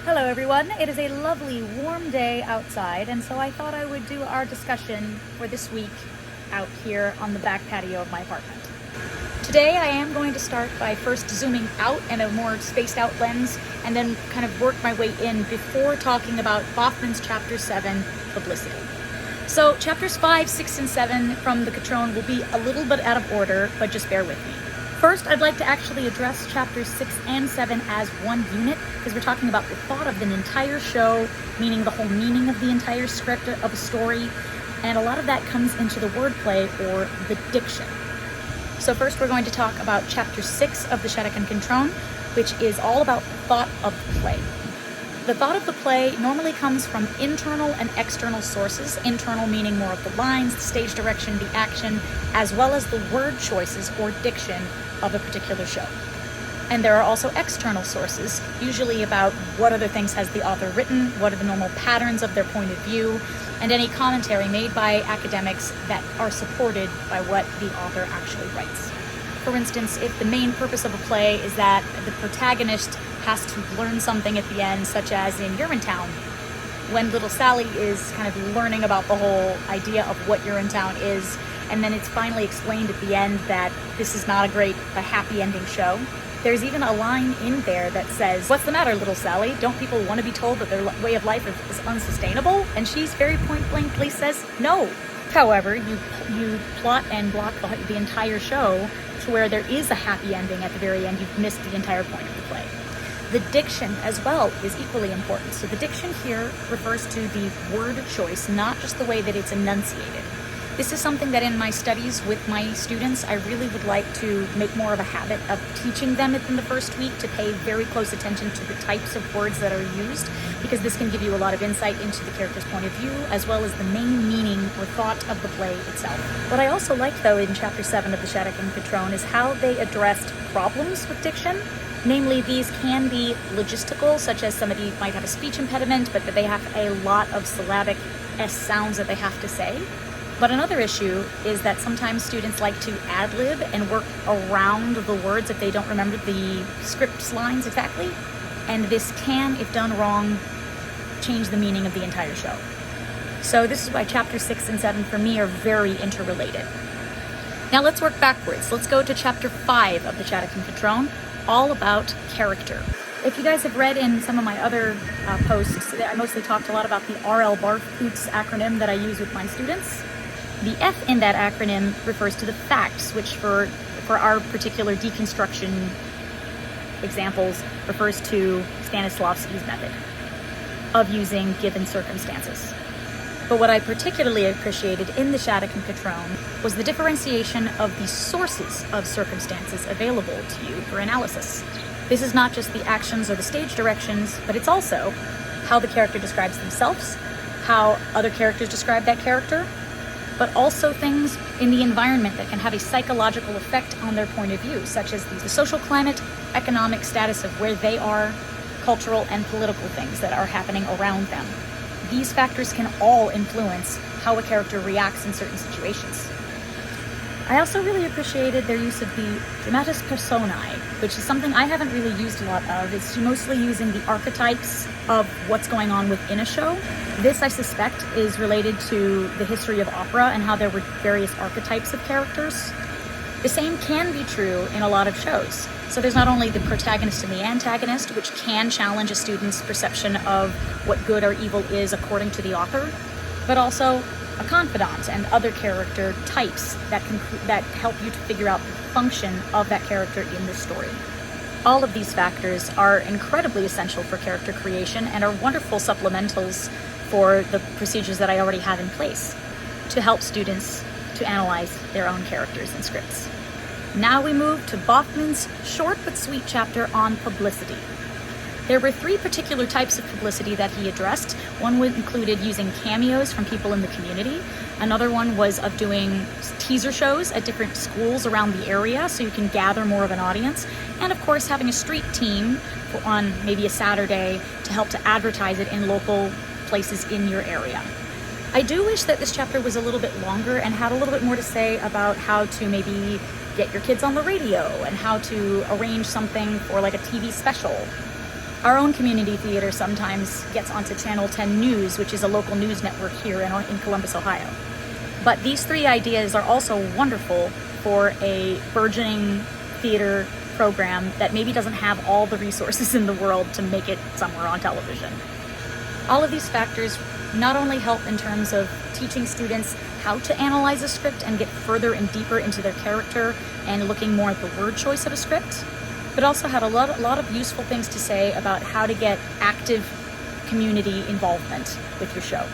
Hello everyone, it is a lovely warm day outside, and so I thought I would do our discussion for this week out here on the back patio of my apartment. Today I am going to start by first zooming out in a more spaced out lens and then kind of work my way in before talking about Baughman's Chapter 7, Publicity. So chapters 5, 6, and 7 from the Catron will be a little bit out of order, but just bear with me. First, I'd like to actually address chapters 6 and 7 as one unit, because we're talking about the thought of an entire show, meaning the whole meaning of the entire script of a story, and a lot of that comes into the wordplay or the diction. So first we're going to talk about chapter 6 of the Shattuck and Catron, which is all about the thought of the play. The thought of the play normally comes from internal and external sources, internal meaning more of the lines, the stage direction, the action, as well as the word choices or diction of a particular show. And there are also external sources, usually about what other things has the author written, what are the normal patterns of their point of view, and any commentary made by academics that are supported by what the author actually writes. For instance, if the main purpose of a play is that the protagonist has to learn something at the end, such as in Urinetown, when little Sally is kind of learning about the whole idea of what Urinetown is, and then it's finally explained at the end that this is not a happy ending show. There's even a line in there that says, "What's the matter, little Sally? Don't people want to be told that their way of life is unsustainable?" And she's very point blankly says, "No." However, you plot and block the entire show to where there is a happy ending at the very end. You've missed the entire point of the play. The diction as well is equally important. So the diction here refers to the word choice, not just the way that it's enunciated. This is something that in my studies with my students, I really would like to make more of a habit of teaching them in the first week to pay very close attention to the types of words that are used, because this can give you a lot of insight into the character's point of view, as well as the main meaning or thought of the play itself. What I also like, though, in Chapter 7 of the Shattuck and Catron is how they addressed problems with diction. Namely, these can be logistical, such as somebody might have a speech impediment, but that they have a lot of syllabic S sounds that they have to say. But another issue is that sometimes students like to ad-lib and work around the words if they don't remember the script lines exactly. And this can, if done wrong, change the meaning of the entire show. So this is why chapter 6 and 7 for me are very interrelated. Now let's work backwards. Let's go to chapter 5 of the Shattuck and Catron, all about character. If you guys have read in some of my other posts, I mostly talked a lot about the RL Barfoots acronym that I use with my students. The F in that acronym refers to the facts, which for our particular deconstruction examples refers to Stanislavski's method of using given circumstances. But what I particularly appreciated in the Shattuck and Catron was the differentiation of the sources of circumstances available to you for analysis. This is not just the actions or the stage directions, but it's also how the character describes themselves, how other characters describe that character, but also things in the environment that can have a psychological effect on their point of view, such as the social climate, economic status of where they are, cultural and political things that are happening around them. These factors can all influence how a character reacts in certain situations. I also really appreciated their use of the dramatis personae, which is something I haven't really used a lot of. It's mostly using the archetypes of what's going on within a show. This, I suspect, is related to the history of opera and how there were various archetypes of characters. The same can be true in a lot of shows. So there's not only the protagonist and the antagonist, which can challenge a student's perception of what good or evil is according to the author, but also a confidant and other character types that help you to figure out the function of that character in the story. All of these factors are incredibly essential for character creation and are wonderful supplementals for the procedures that I already have in place to help students to analyze their own characters and scripts. Now we move to Baughman's short but sweet chapter on publicity. There were 3 particular types of publicity that he addressed. One included using cameos from people in the community. Another one was of doing teaser shows at different schools around the area so you can gather more of an audience. And of course, having a street team on maybe a Saturday to help to advertise it in local places in your area. I do wish that this chapter was a little bit longer and had a little bit more to say about how to maybe get your kids on the radio and how to arrange something for like a TV special. Our own community theater sometimes gets onto Channel 10 News, which is a local news network here in Columbus, Ohio. But these three ideas are also wonderful for a burgeoning theater program that maybe doesn't have all the resources in the world to make it somewhere on television. All of these factors not only help in terms of teaching students how to analyze a script and get further and deeper into their character and looking more at the word choice of a script, but also had a lot of useful things to say about how to get active community involvement with your show.